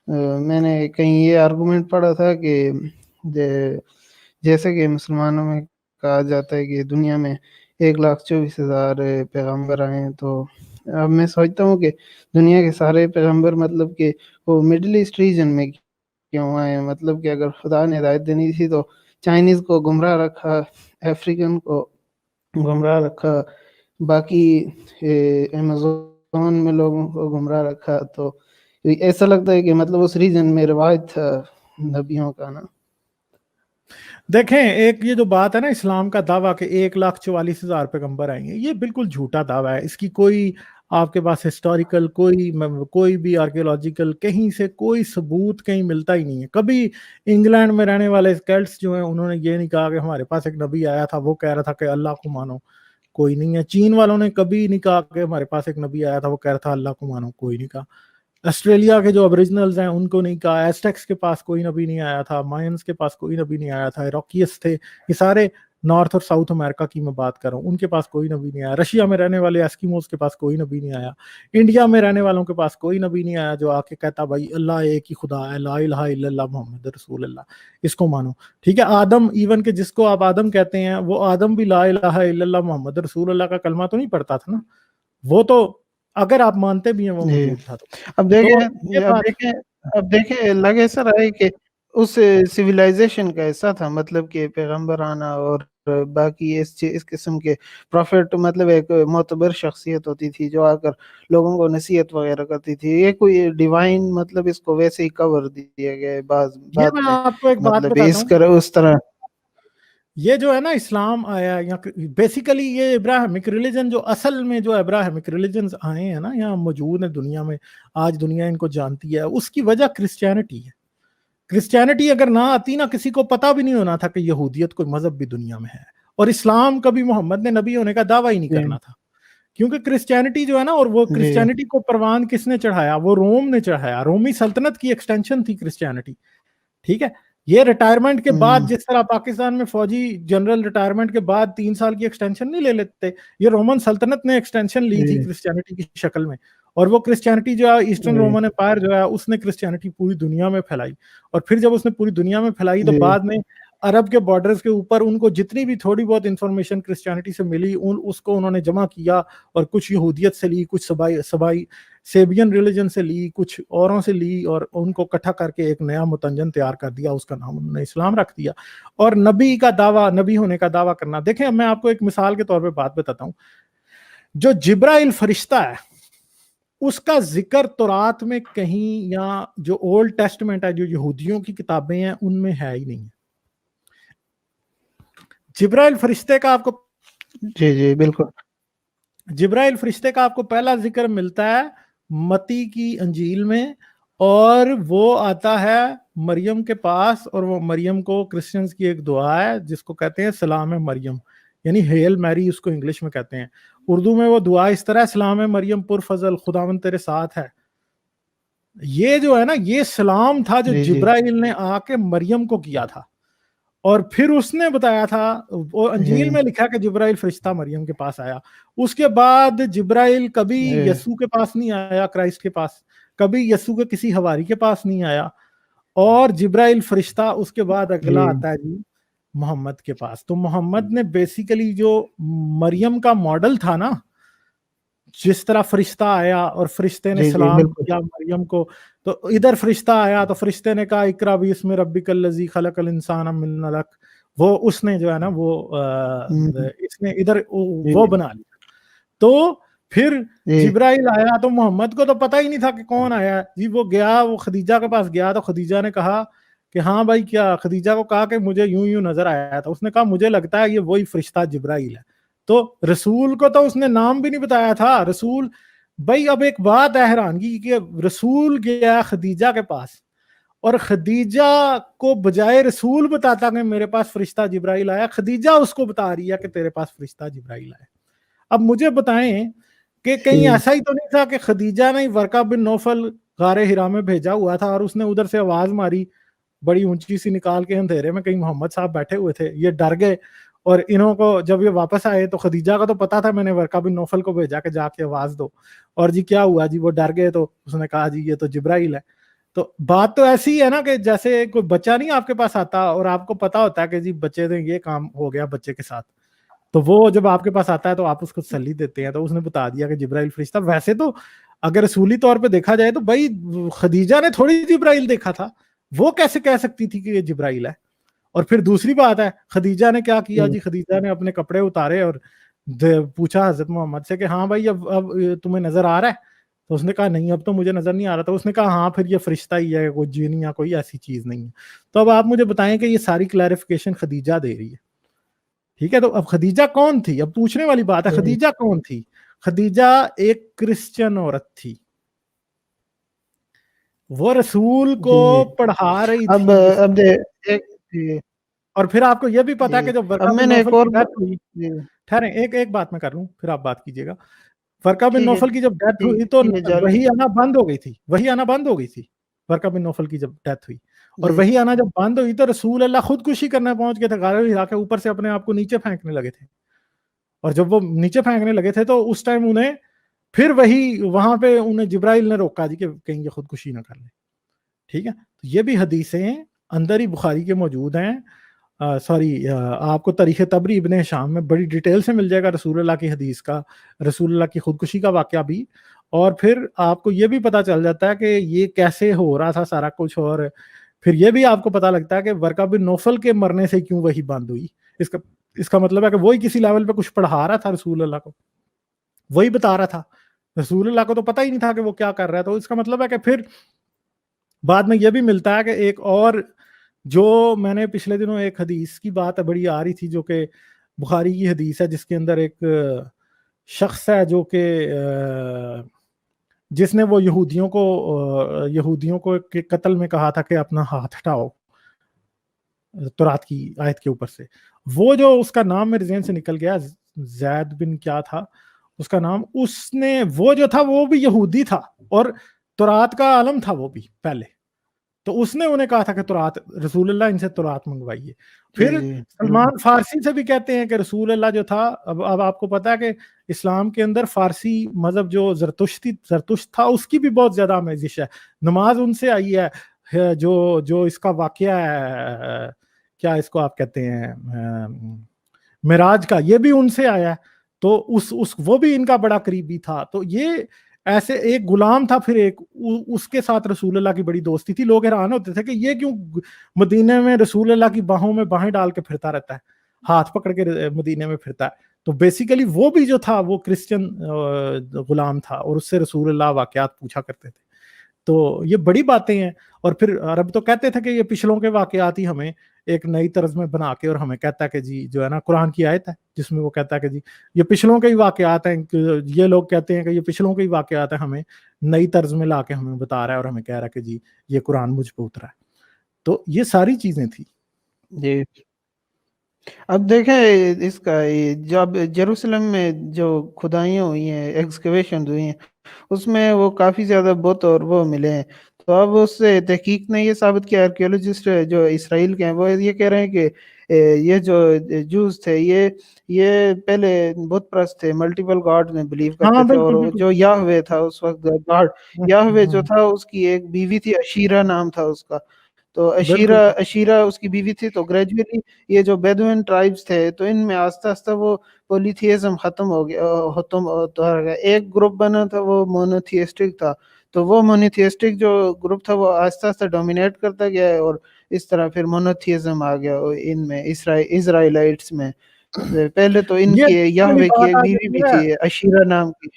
میں نے کہیں یہ آرگومنٹ پڑھا تھا کہ جیسے کہ مسلمانوں میں کہا جاتا ہے کہ دنیا میں 1,24,000 پیغمبر آئے ہیں، تو اب میں سوچتا ہوں کہ دنیا کے سارے پیغمبر مطلب کہ وہ مڈل ایسٹ ریجن میں کیوں آئے ہیں؟ مطلب کہ اگر خدا نے ہدایت دینی تھی تو چائنیز کو گمراہ رکھا، افریقن کو گمراہ رکھا، باقی ایمیزون میں لوگوں کو گمراہ رکھا، تو ایسا لگتا ہے کہ مطلب اس ریجن میں رواج تھا نبیوں کا نا۔ دیکھیں ایک یہ جو بات ہے نا اسلام کا دعویٰ کہ 1,44,000 پیغمبر آئیں گے، یہ بالکل جھوٹا دعویٰ ہے. اس کی کوئی آپ کے پاس ہسٹوریکل کوئی بھی آرکیولوجیکل کہیں سے کوئی ثبوت کہیں ملتا ہی نہیں ہے. کبھی انگلینڈ میں رہنے والے کیلٹس جو ہیں انہوں نے یہ نہیں کہا کہ ہمارے پاس ایک نبی آیا تھا وہ کہہ رہا تھا کہ اللہ کو مانو، کوئی نہیں ہے. چین والوں نے کبھی نہیں کہا کہ ہمارے پاس ایک نبی آیا تھا وہ کہہ رہا تھا اللہ کو مانو، کوئی نہیں کہا. آسٹریلیا کے جو ابریجنلز ہیں ان کو نہیں کہا. ایسٹیکس کے پاس کوئی نبی نہیں آیا تھا، مائنز کے پاس کوئی نبی نہیں آیا تھا، ایروکیس تھے، یہ سارے نارتھ اور ساؤتھ امریکہ کی میں بات کر رہا ہوں، ان کے پاس کوئی نبی نہیں آیا. رشیا میں رہنے والے ایسکیموز کے پاس کوئی نبی نہیں آیا. انڈیا میں رہنے والوں کے پاس کوئی نبی نہیں آیا جو آ کے کہتا بھائی اللہ ایک ہی خدا ہے، لا الہ الا اللہ محمد رسول اللہ، اس کو مانو. ٹھیک ہے، آدم ایون کہ جس کو آپ آدم کہتے ہیں وہ آدم بھی لا الہ الا اللہ محمد رسول اللہ کا کلمہ تو نہیں پڑھتا تھا نا. وہ تو اگر آپ مانتے بھی ہیں وہ موجود تھا. اب دیکھیں لگ ایسا رہا ہے کہ اس سویلائزیشن کا ایسا تھا، مطلب کہ پیغمبر آنا اور باقی اس قسم کے پروفٹ، مطلب ایک معتبر شخصیت ہوتی تھی جو آ کر لوگوں کو نصیحت وغیرہ کرتی تھی. یہ کوئی ڈیوائن مطلب اس کو ویسے ہی کور دیا گیا ہے بعد میں میں، آپ کو ایک بات مطلب بتاتا ہوں، اس طرح یہ جو ہے نا اسلام آیا یا بیسیکلی یہ ابراہمک ریلیجن جو اصل میں جو ابراہمک ریلیجنز آئے ہیں نا یہاں موجود ہیں دنیا میں، آج دنیا ان کو جانتی ہے، اس کی وجہ کرسچینٹی ہے. کرسچینٹی اگر نہ آتی نا کسی کو پتہ بھی نہیں ہونا تھا کہ یہودیت کوئی مذہب بھی دنیا میں ہے. اور اسلام کبھی محمد نے نبی ہونے کا دعویٰ ہی نہیں کرنا تھا، کیونکہ کرسچینٹی جو ہے نا، اور وہ کرسچینٹی کو پروان کس نے چڑھایا؟ وہ روم نے چڑھایا. رومی سلطنت کی ایکسٹینشن تھی کرسچینٹی. ٹھیک ہے، یہ ریٹائرمنٹ کے بعد جس طرح پاکستان میں فوجی جنرل ریٹائرمنٹ کے بعد 3 سال کی ایکسٹینشن نہیں لے لیتے، یہ رومن سلطنت نے ایکسٹینشن لی تھی کرسچینٹی کی شکل میں. اور وہ کرسچینٹی جو ہے ایسٹرن رومن امپائر جو ہے اس نے کرسچینٹی پوری دنیا میں پھیلائی. اور پھر جب اس نے پوری دنیا میں پھیلائی تو بعد میں عرب کے بارڈرز کے اوپر ان کو جتنی بھی تھوڑی بہت انفارمیشن کرسچینٹی سے ملی اس کو انہوں نے جمع کیا، اور کچھ یہودیت سے لی، کچھ سبائی سیبین ریلیجن سے لی، کچھ اوروں سے لی، اور ان کو اکٹھا کر کے ایک نیا متنجن تیار کر دیا، اس کا نام انہوں نے اسلام رکھ دیا. اور نبی کا دعویٰ، نبی ہونے کا دعویٰ کرنا، دیکھیں میں آپ کو ایک مثال کے طور پہ بات بتاتا ہوں. جو جبرائیل فرشتہ ہے اس کا ذکر تورات میں کہیں، یا جو اولڈ ٹیسٹمنٹ ہے جو یہودیوں کی کتابیں ہیں ان میں ہے ہی نہیں. جبرائیل فرشتے کا آپ کو جی بالکل، جبرائیل فرشتے کا آپ کو پہلا ذکر ملتا ہے متی کی انجیل میں، اور وہ آتا ہے مریم کے پاس، اور وہ مریم کو کرسچنز کی ایک دعا ہے جس کو کہتے ہیں سلام مریم، یعنی ہیل میری اس کو انگلش میں کہتے ہیں. اردو میں وہ دعا اس طرح ہے، سلام مریم پر فضل خداوند تیرے ساتھ ہے. یہ جو ہے نا یہ سلام تھا جو جبرائیل نے آ کے مریم کو کیا تھا، اور پھر اس نے بتایا تھا، وہ انجیل میں لکھا کہ جبرائیل فرشتہ مریم کے پاس آیا. اس کے بعد جبرائیل کبھی یسوع کے پاس نہیں آیا، کرائسٹ کے پاس، کبھی یسوع کے کسی حواری کے پاس نہیں آیا. اور جبرائیل فرشتہ اس کے بعد اگلا آتا ہے جی محمد کے پاس. تو محمد نے بیسیکلی جو مریم کا ماڈل تھا نا، جس طرح فرشتہ آیا اور فرشتے نے سلام کیا مریم کو، تو ادھر فرشتہ آیا تو فرشتے نے کہا اقرا بسم ربک الذی خلق الانسان من علق، وہ اس نے جو ہے نا وہ اس نے ادھر وہ بنا لیا. تو پھر جبرائیل آیا تو محمد کو تو پتہ ہی نہیں تھا کہ کون آیا جی. وہ گیا، وہ خدیجہ کے پاس گیا تو خدیجہ نے کہا کہ ہاں بھائی کیا، خدیجہ کو کہا کہ مجھے یوں نظر آیا تھا. اس نے کہا مجھے لگتا ہے یہ وہی فرشتہ جبرائیل ہے. تو رسول کو تو اس نے نام بھی نہیں بتایا تھا. رسول بھائی اب ایک بات ہے حیرانگی کہ رسول گیا خدیجہ کے پاس، اور خدیجہ کو بجائے رسول بتاتا کہ میرے پاس فرشتہ جبرائیل آیا، خدیجہ اس کو بتا رہی ہے کہ تیرے پاس فرشتہ جبرائیل آیا. اب مجھے بتائیں کہ کہیں ایسا ہی تو نہیں تھا کہ خدیجہ نے ورقہ بن نوفل غار حرا میں بھیجا ہوا تھا اور اس نے ادھر سے آواز ماری بڑی اونچی سی نکال کے اندھیرے میں، کہیں محمد صاحب بیٹھے ہوئے تھے، یہ ڈر گئے، اور انہوں کو جب یہ واپس آئے تو خدیجہ کا تو پتا تھا میں نے ورقہ بن نوفل کو بھیجا کہ جا کے آواز دو، اور جی کیا ہوا جی وہ ڈر گئے. تو اس نے کہا جی یہ تو جبرائیل ہے. تو بات تو ایسی ہے نا کہ جیسے کوئی بچہ نہیں آپ کے پاس آتا اور آپ کو پتا ہوتا ہے کہ جی بچے نے یہ کام ہو گیا بچے کے ساتھ, تو وہ جب آپ کے پاس آتا ہے تو آپ اس کو تسلی دیتے ہیں, تو اس نے بتا دیا کہ جبرائیل فرشتہ. ویسے تو اگر رسولی طور پہ دیکھا جائے تو بھائی خدیجہ نے تھوڑی جبرائیل دیکھا تھا, وہ کیسے کہہ سکتی تھی کہ یہ جبرائیل ہے. اور پھر دوسری بات ہے خدیجہ نے کیا کیا جی, خدیجہ نے اپنے کپڑے اتارے اور پوچھا حضرت محمد سے کہ ہاں بھائی اب تمہیں نظر آ رہا ہے, تو اس نے کہا نہیں اب تو مجھے نظر نہیں آ رہا. تو اس نے کہا ہاں پھر یہ فرشتہ ہی ہے, کوئی جن یا کوئی ایسی چیز نہیں ہے. تو اب آپ مجھے بتائیں کہ یہ ساری کلیریفیکیشن خدیجہ دے رہی ہے, ٹھیک ہے. تو اب خدیجہ کون تھی, اب پوچھنے والی بات ہے خدیجہ کون تھی. خدیجہ ایک کرسچن عورت تھی, وہ رسول کو پڑھا رہی تھی. اور پھر آپ کو یہ بھی پتا کہ جب ورقہ بن نوفل کی ڈیتھ ہوئی, ٹھہریں ایک بات میں کر لوں پھر آپ بات کیجیے گا. ورقہ بن نوفل کی جب ڈیتھ ہوئی تو وہی آنا بند ہو گئی تھی, وہی آنا بند ہو گئی تھی ورقہ بن نوفل کی جب ڈیتھ ہوئی. اور وہی آنا جب بند ہوئی تو رسول اللہ خودکشی کرنے پہنچ گئے تھے, غار ہرا کے اوپر سے اپنے آپ کو نیچے پھینکنے لگے تھے. اور جب وہ نیچے پھینکنے لگے تھے تو اس ٹائم انہیں پھر وہی وہاں پہ انہیں جبرائیل نے روکا جی کہ کہیں یہ خودکشی نہ کر لیں, ٹھیک ہے. تو یہ بھی حدیثیں اندر ہی بخاری کے موجود ہیں. آپ کو تاریخ طبری ابن ہشام میں بڑی ڈیٹیل سے مل جائے گا رسول اللہ کی حدیث کا, رسول اللہ کی خودکشی کا واقعہ بھی. اور پھر آپ کو یہ بھی پتا چل جاتا ہے کہ یہ کیسے ہو رہا تھا سارا کچھ. اور پھر یہ بھی آپ کو پتا لگتا ہے کہ ورقہ بن نوفل کے مرنے سے کیوں وہی بند ہوئی. اس کا مطلب ہے کہ وہی کسی لیول پہ کچھ پڑھا رہا تھا رسول اللہ کو, وہی بتا رہا تھا. رسول اللہ کو تو پتہ ہی نہیں تھا کہ وہ کیا کر رہا ہے. تو اس کا مطلب ہے کہ پھر بعد میں یہ بھی ملتا ہے کہ ایک اور جو میں نے پچھلے دنوں ایک حدیث کی بات بڑی آ رہی تھی جو کہ بخاری کی حدیث ہے, جس کے اندر ایک شخص ہے جو کہ جس نے وہ یہودیوں کو قتل میں کہا تھا کہ اپنا ہاتھ ہٹاؤ تورات کی آیت کے اوپر سے. وہ جو اس کا نام میرے ذہن سے نکل گیا, زید بن کیا تھا اس کا نام, اس نے وہ جو تھا وہ بھی یہودی تھا اور تورات کا عالم تھا وہ بھی پہلے. تو اس نے انہیں کہا تھا کہ تورات, رسول اللہ ان سے تورات منگوائیے. پھر سلمان فارسی سے بھی کہتے ہیں کہ رسول اللہ جو تھا, اب آپ کو پتا ہے کہ اسلام کے اندر فارسی مذہب جو زرتشت تھا اس کی بھی بہت زیادہ آمیزش ہے. نماز ان سے آئی ہے, جو اس کا واقعہ ہے کیا اس کو آپ کہتے ہیں معراج کا, یہ بھی ان سے آیا ہے. تو وہ بھی ان کا بڑا قریبی تھا. تو یہ ایسے ایک غلام تھا, پھر ایک اس کے ساتھ رسول اللہ کی بڑی دوستی تھی. لوگ حیران ہوتے تھے کہ یہ کیوں مدینے میں رسول اللہ کی باہوں میں باہیں ڈال کے پھرتا رہتا ہے, ہاتھ پکڑ کے مدینے میں پھرتا ہے. تو بیسیکلی وہ بھی جو تھا وہ کرسچن غلام تھا اور اس سے رسول اللہ واقعات پوچھا کرتے تھے. تو یہ بڑی باتیں ہیں. اور پھر عرب تو کہتے تھے کہ یہ پچھلوں کے واقعات ہی ہمیں ایک نئی طرز میں بنا کے, اور ہمیں کہتا ہے کہ جی جو ہے نا قرآن کی آیت ہے جس میں وہ کہتا ہے کہ جی یہ پچھلوں کے ہی واقعات ہیں. یہ لوگ کہتے ہیں کہ یہ پچھلوں کے ہی واقعات ہیں, ہمیں نئی طرز میں لا کے ہمیں بتا رہا ہے اور ہمیں کہہ رہا ہے کہ جی یہ قرآن مجھ پہ اترا ہے. تو یہ ساری چیزیں تھی. جی اب دیکھیں اس کا جب جیروسلم میں جو کھدائیاں ہوئی ہیں, ایکسکیویشن ہوئی ہیں, اس میں وہ کافی زیادہ بت اور وہ ملے ہیں. تو اب اس سے تحقیق نے یہ ثابت کیا, آرکیولوجسٹ جو اسرائیل کے ہیں وہ یہ کہہ رہے ہیں کہ یہ جو جوز تھے یہ پہلے بت پرست تھے, ملٹیپل گاڈ میں بلیو کرتے تھے. اور جو یاہوے تھا اس وقت گاڈ, یاہوے جو تھا اس کی ایک بیوی تھی, اشیرہ نام تھا اس کا. تو اشیرہ اس کی بیوی تھی. تو گریجولی یہ جو بیدوین ٹرائبز تھے تو ان میں آہستہ آہستہ وہ پولیتھیزم ختم ہو گیا. ایک گروپ بنا تھا وہ مونوتھیسٹک تھا. تو وہ مونوتھیسٹک جو گروپ تھا وہ آہستہ آہستہ ڈومینیٹ کرتا گیا ہے, اور اس طرح پھر مونوتھیزم آ گیا ان میں, اسرائیلائٹس میں. پہلے تو ان کی یاہوے کی ایک بیوی بھی تھی اشیرہ نام کی.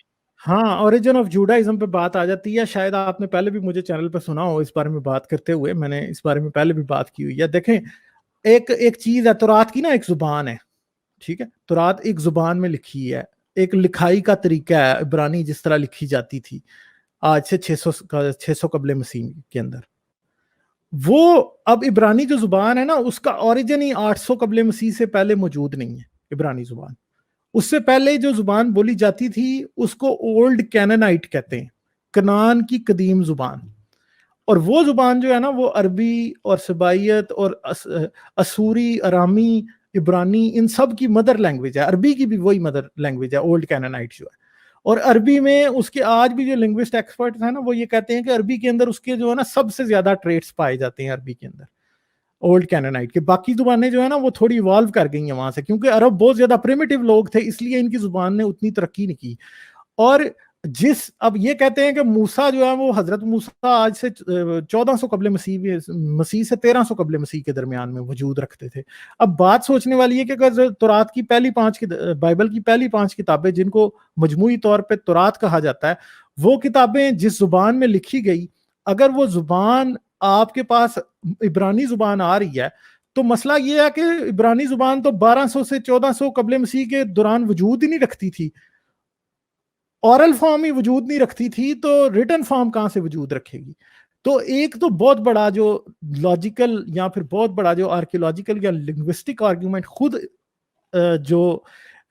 ہاں, اوریجن آف جوڈائزم پہ بات آ جاتی ہے. شاید آپ نے پہلے بھی مجھے چینل پہ سنا ہو اس بارے میں بات کرتے ہوئے, میں نے اس بارے میں پہلے بھی بات کی ہوئی ہے. دیکھیں ایک چیز ہے, تورات کی نا ایک زبان ہے, ٹھیک ہے, تورات ایک زبان میں لکھی ہے, ایک لکھائی کا طریقہ ہے عبرانی جس طرح لکھی جاتی تھی آج سے 600 قبل مسیح کے اندر. وہ اب عبرانی جو زبان ہے نا اس کا اوریجن ہی 800 قبل مسیح سے پہلے موجود نہیں ہے. عبرانی زبان, اس سے پہلے جو زبان بولی جاتی تھی اس کو اولڈ کینانائٹ کہتے ہیں, کنعان کی قدیم زبان. اور وہ زبان جو ہے نا وہ عربی اور سبائیت اور اسوری, ارامی, عبرانی ان سب کی مدر لینگویج ہے. عربی کی بھی وہی مدر لینگویج ہے, اولڈ کینانائٹ جو ہے. اور عربی میں اس کے آج بھی جو لنگوسٹ ایکسپرٹ ہیں نا وہ یہ کہتے ہیں کہ عربی کے اندر اس کے جو ہے نا سب سے زیادہ ٹریٹس پائے جاتے ہیں عربی کے اندر اولڈ کینانائٹ کے. باقی زبانیں جو ہے نا وہ تھوڑی ایوالو کر گئی ہیں وہاں سے, کیونکہ عرب بہت زیادہ پریمیٹیو لوگ تھے, اس لیے ان کی زبان نے اتنی ترقی نہیں کی. اور اب یہ کہتے ہیں کہ موسیٰ جو ہے وہ حضرت موسیٰ آج سے 1400 قبل مسیح سے 1300 قبل مسیح کے درمیان میں وجود رکھتے تھے. اب بات سوچنے والی ہے کہ اگر تورات کی پہلی 5 بائبل کی پہلی 5 کتابیں جن کو مجموعی طور پہ تورات کہا جاتا ہے, وہ کتابیں جس زبان میں لکھی گئی, اگر وہ زبان آپ کے پاس عبرانی زبان آ رہی ہے, تو مسئلہ یہ ہے کہ عبرانی زبان تو 1200 سے 1400 قبل مسیح کے دوران وجود ہی نہیں رکھتی تھی, اورل فارم ہی وجود نہیں رکھتی تھی, تو ریٹن فارم کہاں سے وجود رکھے گی؟ تو ایک تو بہت بڑا جو لاجیکل یا پھر بہت بڑا جو آرکیولوجیکل یا لنگوسٹک آرگیومنٹ خود جو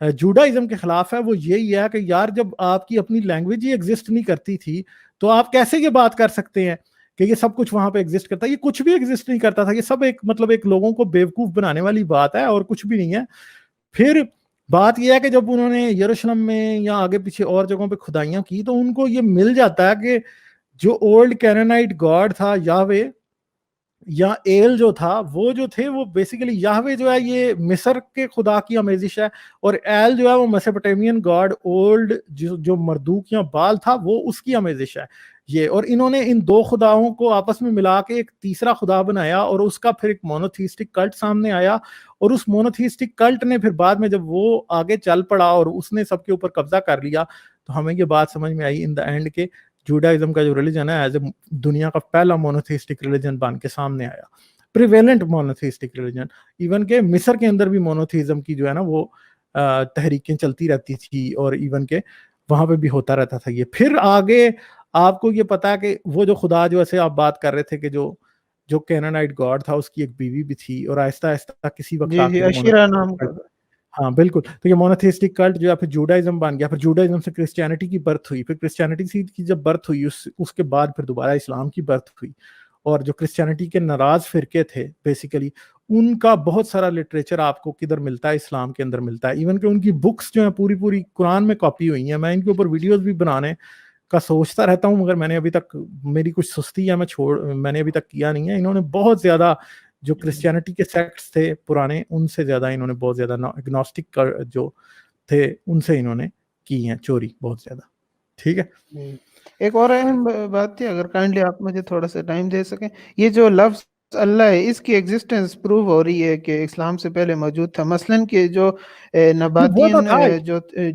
جوڈائزم کے خلاف ہے وہ یہی ہے کہ یار جب آپ کی اپنی لینگویج ہی ایگزسٹ نہیں کرتی تھی تو آپ کیسے یہ بات کر سکتے ہیں کہ یہ سب کچھ وہاں پہ ایگزسٹ کرتا ہے؟ یہ کچھ بھی ایگزسٹ نہیں کرتا تھا, یہ سب ایک ایک لوگوں کو بیوقوف بنانے والی بات ہے اور کچھ بھی نہیں ہے. پھر بات یہ ہے کہ جب انہوں نے یروشلم میں یا آگے پیچھے اور جگہوں پہ کھدائیاں کی تو ان کو یہ مل جاتا ہے کہ جو اولڈ کینانائٹ گاڈ تھا یاہوے یا ایل جو تھا, وہ جو تھے وہ بیسیکلی یاہوے جو ہے یہ مصر کے خدا کی آمیزش ہے, اور ایل جو ہے وہ میسوپوٹیمین گاڈ اولڈ جو مردوک یا بال تھا وہ اس کی آمیزش ہے یہ. اور انہوں نے ان دو خداؤں کو آپس میں ملا کے ایک تیسرا خدا بنایا, اور اس کا پھر ایک مونوتھیسٹک کلٹ سامنے آیا, اور اس مونوتھیسٹک کلٹ نے پھر بعد میں جب وہ آگے چل پڑا اور اس نے سب کے اوپر قبضہ کر لیا, تو ہمیں یہ بات سمجھ میں آئی ان دا اینڈ کہ جوڈائزم کا جو ریلیجن ہے ایز اے دنیا کا پہلا مونوتھیسٹک ریلیجن بن کے سامنے آیا, پریویلنٹ مونوتھیسٹک ریلیجن. ایون کہ مصر کے اندر بھی مونوتھیزم کی جو ہے نا وہ تحریکیں چلتی رہتی تھی, اور ایون کہ وہاں پہ بھی ہوتا رہتا تھا یہ. پھر آگے آپ کو یہ پتا ہے کہ وہ جو خدا جو ایسے آپ بات کر رہے تھے کہ جو کینانائٹ گاڈ تھا اس کی ایک بیوی بھی تھی, اور آہستہ آہستہ کسی وقت جی جی اشیرا نام کا. ہاں بالکل. تو یہ مونوتھیسٹک کلٹ جو ہے پھر جوڈائزم بن گیا, پھر جوڈائزم سے کرسچینٹی کی برتھ ہوئی, پھر کرسچینٹی کی جب برتھ ہوئی اس کے بعد پھر دوبارہ اسلام کی برتھ ہوئی. اور جو کرسچینٹی کے ناراض فرقے تھے بیسیکلی ان کا بہت سارا لٹریچر آپ کو کدھر ملتا ہے, اسلام کے اندر ملتا ہے. ایون کہ ان کی بکس جو ہیں پوری قرآن میں کاپی ہوئی ہیں. میں ان کے اوپر ویڈیوز بھی بنانے کا سوچتا رہتا ہوں, مگر میں نے ابھی تک, میری کچھ سستی ہے, میں نے ابھی تک کیا نہیں ہے. انہوں نے بہت زیادہ جو کرسچینٹی کے سیکٹس تھے پرانے, ان سے زیادہ انہوں نے بہت زیادہ اگنوسٹک جو تھے ان سے انہوں نے کی ہیں چوری بہت زیادہ. ٹھیک ہے. ایک اور اہم بات تھی, اگر کائنڈلی آپ مجھے تھوڑا سا ٹائم دے سکیں, یہ جو لفظ اللہ ہے اس کی ایگزسٹنس پروو ہو رہی ہے کہ اسلام سے پہلے موجود تھا. مثلاً کہ جو نباتین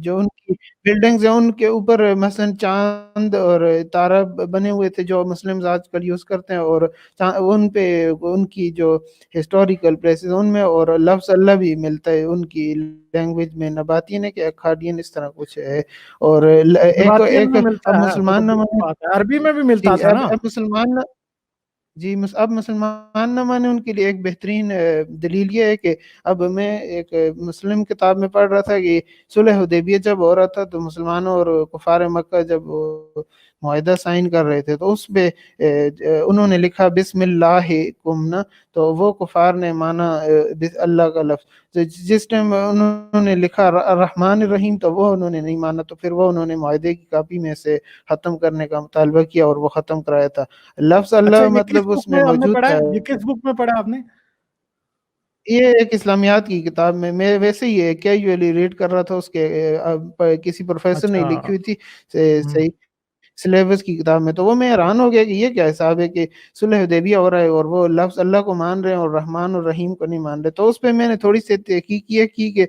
جو ان کی بلڈنگز ہیں ان کے اوپر مثلاً چاند اور تارہ بنے ہوئے تھے جو مسلمز آج کل یوز کرتے ہیں, اور ان پہ ان کی جو ہسٹوریکل پلیسز ان میں, اور لفظ اللہ بھی ملتا ہے ان کی لینگویج میں. نباتین ہے کہ اکھاڈین اس طرح کچھ ہے, اور ایک اب مسلمان عربی میں بھی ملتا تھا نا. اب مسلمان نہ مانے ان کے لیے ایک بہترین دلیل یہ ہے کہ اب میں ایک مسلم کتاب میں پڑھ رہا تھا کہ صلح حدیبیہ جب ہو رہا تھا تو مسلمانوں اور کفار مکہ جب معاہدہ سائن کر رہے تھے تو اس پہ انہوں نے لکھا بسم اللہ کمنا, تو وہ کفار نے مانا اللہ کا لفظ. جس ٹائم انہوں نے لکھا الرحمن الرحیم تو وہ انہوں نے نہیں مانا, تو پھر وہ انہوں نے معاہدے کی کاپی میں سے ختم کرنے کا مطالبہ کیا اور وہ ختم کرایا تھا. لفظ اللہ مطلب اس میں موجود تھا. یہ کس بک میں پڑھا آپ نے؟ یہ ایک اسلامیات کی کتاب میں ویسے ہی کیجولی ریڈ کر رہا تھا, اس کے کسی پروفیسر نے لکھی ہوئی تھی صحیح سلیبس کی کتاب میں. تو وہ میں حیران ہو گیا کہ یہ کیا حساب ہے کہ صلح حدیبیہ ہو رہا ہے اور وہ لفظ اللہ کو مان رہے ہیں اور رحمان اور رحیم کو نہیں مان رہے. تو اس پہ میں نے تھوڑی سی تحقیق کی کہ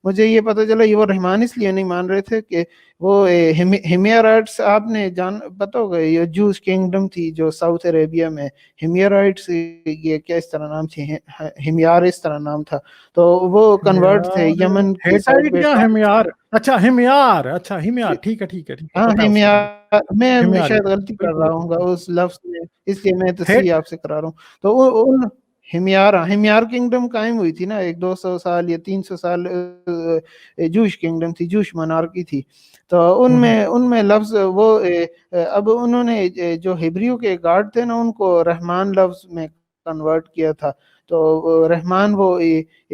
مجھے یہ پتہ چلا یہ وہ رحمان اس لیے نہیں مان رہے تھے کہ وہ ہمیرائٹس, آپ نے پتہ ہوگا یہ جوس کنگڈم تھی جو ساؤتھ عربیہ میں, ہمیرائٹس یہ کیا اس طرح نام تھی, ہمیار اس طرح نام تھا, تو وہ کنورٹ تھے یمن کی سائڈ پہ. ہمیار ٹھیک ہے. ہاں ہمیار, میں شاید غلطی کر رہا ہوں گا اس لفظ میں, اس لیے میں تصحیح آپ سے کرا رہا ہوں. تو ان ہمیار کنگڈم قائم ہوئی تھی نا, 200 سال یا 300 سال جوش کنگڈم تھی, جوش منارکی تھی. تو ان میں لفظ وہ اب انہوں نے جو ہیبریو کے گارڈ تھے نا ان کو رحمان لفظ میں کنورٹ کیا تھا, تو رحمان وہ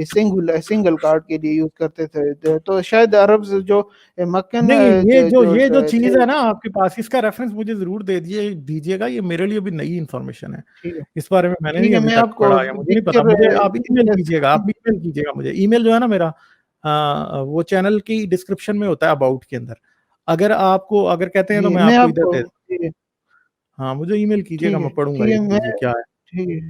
سنگل کارڈ کے لیے یوز کرتے تھے. تو شاید عرب جو مکن نہیں، یہ جو تھے. چیز ہے نا آپ کے پاس، اس کا ریفرنس مجھے ضرور دیجیے گا. یہ میرے لیے بھی نئی انفارمیشن ہے، ٹھیک ہے اس بارے میں نے ٹھیک نہیں ہے ابھی میں تک آپ کو پڑھا یا مجھے نہیں پتا. مجھے آپ ای میل کیجیے گا، مجھے ای میل جو ہے نا میرا وہ چینل کی ڈسکرپشن میں ہوتا ہے اباؤٹ کے اندر. اگر کہتے ہیں تو میں آپ کو ادھر دے دوں. ٹھیک ہے ہاں مجھے ای میل کیجیے گا، میں پڑھوں گا یہ کیا ہے. ٹھیک ہے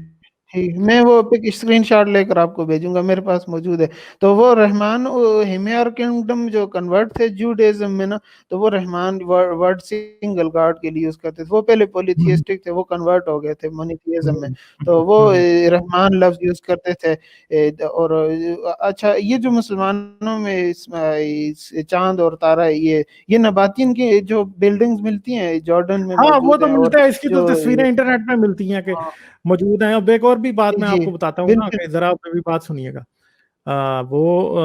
ٹھیک میں وہ پک اسکرین شاٹ لے کر آپ کو بھیجوں گا، میرے پاس موجود ہے. تو وہ رحمان ہمیار کنگڈم جو کنورٹ تھے جوڈیزم میں نا، تو وہ رحمان ورڈ سنگل گاڈ کے لیے یوز کرتے تھے. وہ پہلے پولیتھیسٹک تھے، وہ کنورٹ ہو گئے تھے مونیتھیزم میں، تو وہ رحمان لفظ یوز کرتے تھے. اور اچھا یہ جو مسلمانوں میں چاند اور تارا، یہ نباتین کی جو بلڈنگز ملتی ہیں جارڈن میں ہاں وہ موجود تو ہیں، اور ملتا ہے، اس کی تو جو تصویریں انٹرنیٹ میں ملتی ہیں کہ موجود ہیں. اب ایک اور بھی بات میں جی آپ کو بتاتا ہوں نا، بالکل کہ ذرا آپ بھی بات سنیے گا. وہ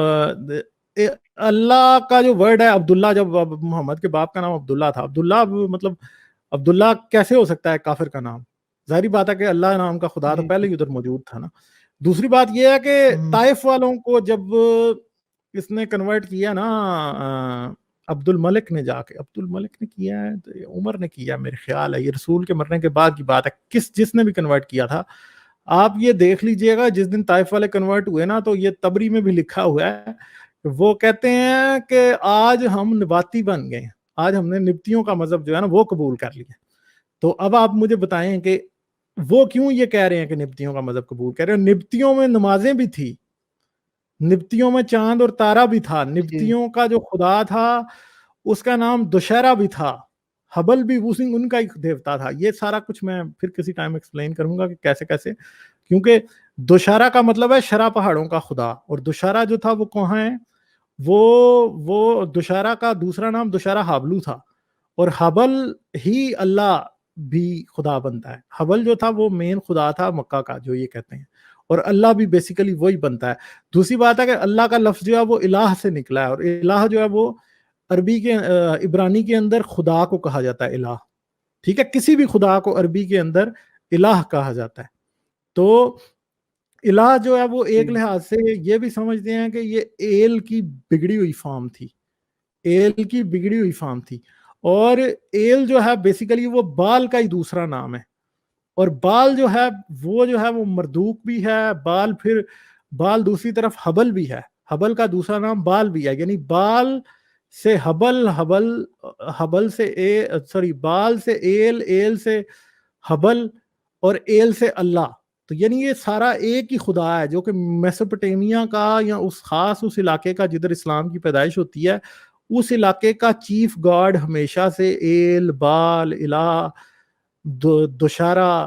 اللہ کا جو ورڈ ہے عبداللہ، جب محمد کے باپ کا نام عبداللہ تھا، عبداللہ مطلب عبداللہ کیسے ہو سکتا ہے کافر کا نام؟ ظاہری بات ہے کہ اللہ نام کا خدا تو پہلے ہی ادھر موجود تھا نا. دوسری بات یہ ہے کہ طائف والوں کو جب اس نے کنورٹ کیا نا عبد الملک نے کیا ہے، عمر نے کیا میرے خیال ہے، یہ رسول کے مرنے کے بعد کی بات ہے، جس نے بھی کنورٹ کیا تھا. آپ یہ دیکھ لیجئے گا جس دن طائف والے کنورٹ ہوئے نا، تو یہ تبری میں بھی لکھا ہوا ہے، وہ کہتے ہیں کہ آج ہم نباتی بن گئے، آج ہم نے نبتیوں کا مذہب جو ہے نا وہ قبول کر لیا. تو اب آپ مجھے بتائیں کہ وہ کیوں یہ کہہ رہے ہیں کہ نبتیوں کا مذہب قبول کر رہے ہیں؟ نبتیوں میں نمازیں بھی تھی، نبتیوں میں چاند اور تارا بھی تھا، نبتیوں کا جو خدا تھا اس کا نام دشہرا بھی تھا، حبل بھی ان کا ایک دیوتا تھا. یہ سارا کچھ میں پھر کسی ٹائم ایکسپلین کروں گا کہ کیسے کیسے، کیونکہ دشہرا کا مطلب ہے شرح پہاڑوں کا خدا، اور دشہرا جو تھا وہ کہاں ہے، وہ دشہرا کا دوسرا نام دشہرا حابلو تھا، اور حبل ہی اللہ بھی خدا بنتا ہے. حبل جو تھا وہ مین خدا تھا مکہ کا، جو یہ کہتے ہیں، اور اللہ بھی بیسیکلی وہی بنتا ہے. دوسری بات ہے کہ اللہ کا لفظ جو ہے وہ الہ سے نکلا ہے، اور الہ جو ہے وہ عربی کے عبرانی کے اندر خدا کو کہا جاتا ہے الہ. ٹھیک ہے، کسی بھی خدا کو عربی کے اندر الہ کہا جاتا ہے. تو الہ جو ہے وہ ایک لحاظ سے یہ بھی سمجھتے ہیں کہ یہ ایل کی بگڑی ہوئی فارم تھی، اور ایل جو ہے بیسیکلی وہ بال کا ہی دوسرا نام ہے. اور بال جو ہے وہ مردوک بھی ہے، بال دوسری طرف حبل بھی ہے، حبل کا دوسرا نام بال بھی ہے، یعنی بال سے بال سے ایل سے حبل، اور ایل سے اللہ. تو یعنی یہ سارا ایک ہی خدا ہے، جو کہ میسوپوٹیمیا کا یا اس علاقے کا جدھر اسلام کی پیدائش ہوتی ہے، اس علاقے کا چیف گاڈ ہمیشہ سے ایل، بال، الہ، دشہرا،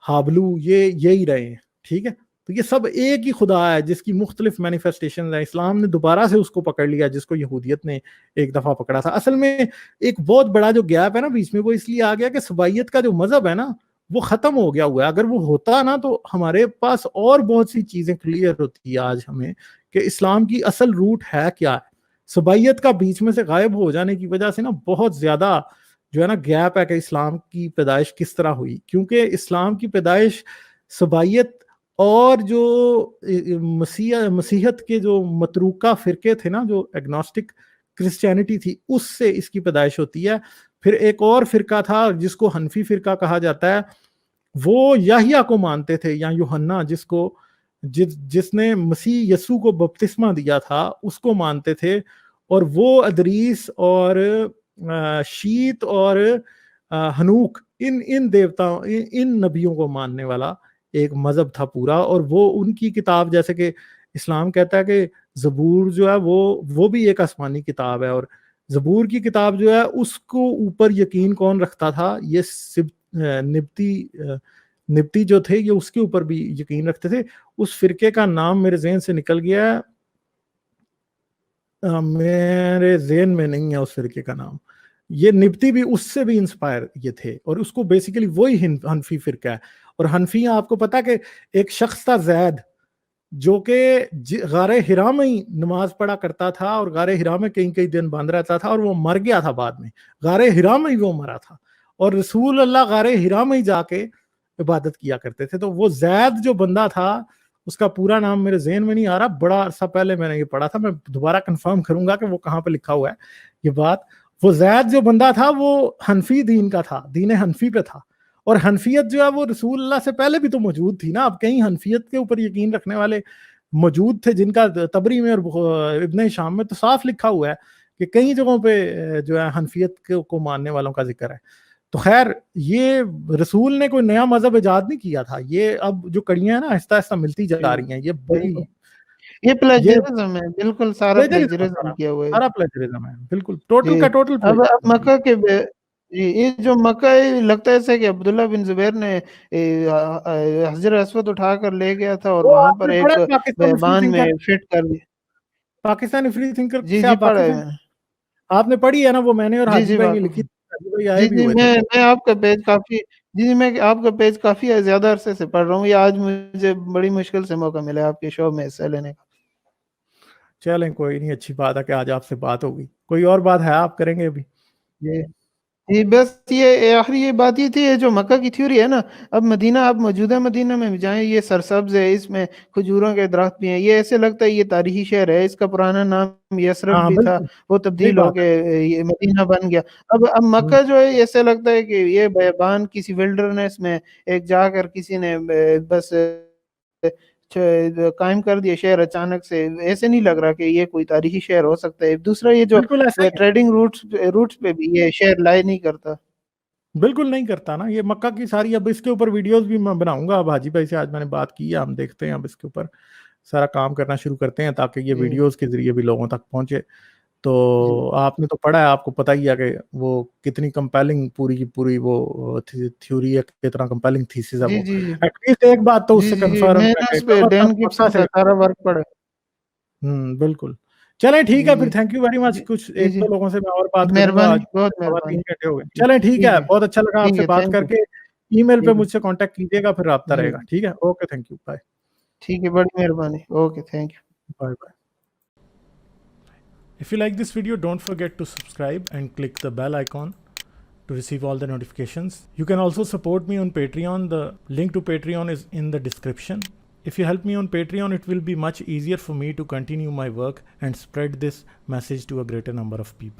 حابلو یہی رہے ہیں. ٹھیک ہے، تو یہ سب ایک ہی خدا ہے جس کی مختلف مینیفیسٹیشن ہیں. اسلام نے دوبارہ سے اس کو پکڑ لیا جس کو یہودیت نے ایک دفعہ پکڑا تھا. اصل میں ایک بہت بڑا جو گیپ ہے نا بیچ میں، وہ اس لیے آ گیا کہ سبائیت کا جو مذہب ہے نا وہ ختم ہو گیا ہوا ہے. اگر وہ ہوتا نا تو ہمارے پاس اور بہت سی چیزیں کلیئر ہوتی آج ہمیں کہ اسلام کی اصل روٹ ہے کیا ہے. سبائیت کا بیچ میں سے غائب ہو جانے کی وجہ سے نا بہت زیادہ جو ہے نا گیپ ہے کہ اسلام کی پیدائش کس طرح ہوئی. کیونکہ اسلام کی پیدائش سبائیت اور جو مسیحیت کے جو متروکہ فرقے تھے نا، جو ایگنوسٹک کرسچینٹی تھی، اس سے اس کی پیدائش ہوتی ہے. پھر ایک اور فرقہ تھا جس کو حنفی فرقہ کہا جاتا ہے، وہ یحییٰ کو مانتے تھے، یا یوحنا جس نے مسیح یسوع کو بپتسمہ دیا تھا اس کو مانتے تھے. اور وہ ادریس اور شیت اور ہنوک ان دیوتاؤں، ان نبیوں کو ماننے والا ایک مذہب تھا پورا. اور وہ ان کی کتاب، جیسے کہ اسلام کہتا ہے کہ زبور جو ہے وہ بھی ایک آسمانی کتاب ہے، اور زبور کی کتاب جو ہے اس کو اوپر یقین کون رکھتا تھا؟ یہ نبتی جو تھے، یہ اس کے اوپر بھی یقین رکھتے تھے. اس فرقے کا نام میرے ذہن سے نکل گیا ہے، میرے ذہن میں نہیں ہے اس فرقے کا نام. یہ نبتی بھی اس سے بھی انسپائر یہ تھے، اور اس کو بیسیکلی وہی حنفی فرقہ ہے. اور حنفیہ آپ کو پتا کہ ایک شخص تھا زید، جو کہ غار حرا میں ہی نماز پڑھا کرتا تھا، اور غار حرا میں کئی دن بند رہتا تھا، اور وہ مر گیا تھا بعد میں، غار حرا میں ہی وہ مرا تھا، اور رسول اللہ غار حرا میں ہی جا کے عبادت کیا کرتے تھے. تو وہ زید جو بندہ تھا اس کا پورا نام میرے ذہن میں نہیں آ رہا, بڑا عرصہ پہلے میں نے یہ پڑھا تھا, میں دوبارہ کنفرم کروں گا کہ وہ کہاں پہ لکھا ہوا ہے یہ بات. وہ زید جو بندہ تھا وہ حنفی دین کا تھا, دین حنفی پہ تھا, اور حنفیت جو ہے وہ رسول اللہ سے پہلے بھی تو موجود تھی نا. اب کہیں حنفیت کے اوپر یقین رکھنے والے موجود تھے جن کا تبری میں اور ابن شام میں تو صاف لکھا ہوا ہے کہ کئی جگہوں پہ جو ہے حنفیت کو ماننے والوں کا ذکر ہے. تو خیر یہ رسول نے کوئی نیا مذہب ایجاد نہیں کیا تھا, یہ اب جو کڑیاں ہیں نا آہستہ آہستہ ملتی جا رہی ہیں, یہ بڑی یہ پلیجرزم ہے, بالکل سارا پلیجرزم کیا ہوا ہے, سارا پلیجرزم ہے بالکل, ٹوٹل کا ٹوٹل. اب مکہ کے یہ جو مکہ لگتا ہے ایسا کہ عبداللہ بن زبیر نے حجر اسود اٹھا کر لے گیا تھا اور وہاں پر ایک بیابان میں فٹ کر دیا. پاکستانی فری تھنکر جی جی پڑھا ہے, آپ نے پڑھی ہے نا وہ, میں نے اور حاجی بھائی نے لکھی. میں آپ کا پیج کافی میں آپ کا پیج کافی زیادہ عرصے سے پڑھ رہا ہوں, یہ آج مجھے بڑی مشکل سے موقع ملا آپ کے شو میں حصہ لینے کا. چلیں کوئی نہیں, اچھی بات ہے کہ آج آپ سے بات ہوگی. کوئی اور بات ہے آپ کریں گے ابھی؟ جی بس یہ آخری یہ بات یہ تھی, یہ جو مکہ کی تھیوری ہے نا, اب مدینہ, آپ موجودہ مدینہ میں جائیں, یہ سرسبز ہے, اس میں کھجوروں کے درخت بھی ہیں, یہ ایسے لگتا ہے یہ تاریخی شہر ہے, اس کا پرانا نام یثرب بھی تھا, وہ تبدیل ہو کے یہ مدینہ بن گیا. اب مکہ جو ہے ایسے لگتا ہے کہ یہ بیابان کسی ولڈرنیس میں ایک جا کر کسی نے بس قائم کر دیا شہر اچانک سے, ایسے نہیں لگ رہا کہ یہ کوئی تاریخی شہر ہو سکتا ہے. دوسرا یہ جو ٹریڈنگ روٹس پہ بھی یہ شہر لائے نہیں کرتا, بالکل نہیں کرتا نا یہ مکہ کی ساری. اب اس کے اوپر ویڈیوز بھی میں بناؤں گا, اب حاجی بھائی سے آج میں نے بات کی ہے, ہم دیکھتے ہیں اب اس کے اوپر سارا کام کرنا شروع کرتے ہیں تاکہ یہ ویڈیوز کے ذریعے بھی لوگوں تک پہنچے. تو آپ نے تو پڑھا ہے, آپ کو پتہ ہی ہے کہ وہ کتنی کمپیلنگ پوری کی پوری وہ تھیوری ہے, کتنا کمپیلنگ تھیسس ہے وہ. ایٹ لیسٹ ایک بات تو اس سے کنفرم ہے. بالکل چلیں ٹھیک ہے پھر, تھینک یو ویری مچ. کچھ ایک دو لوگوں سے میں اور بات کروں گا, 3 گھنٹے ہو گئے. چلیں ٹھیک ہے, بہت اچھا لگا آپ سے بات کر کے. ای میل پہ مجھ سے کانٹیکٹ کیجیے گا, پھر رابطہ رہے گا. ٹھیک ہے, اوکے, تھینک یو, بائے. ٹھیک ہے, بڑی مہربانی, okay, thank you, bye bye. If you like this video, don't forget to subscribe and click the bell icon to receive all the notifications. You can also support me on Patreon. The link to Patreon is in the description. If you help me on Patreon, it will be much easier for me to continue my work and spread this message to a greater number of people.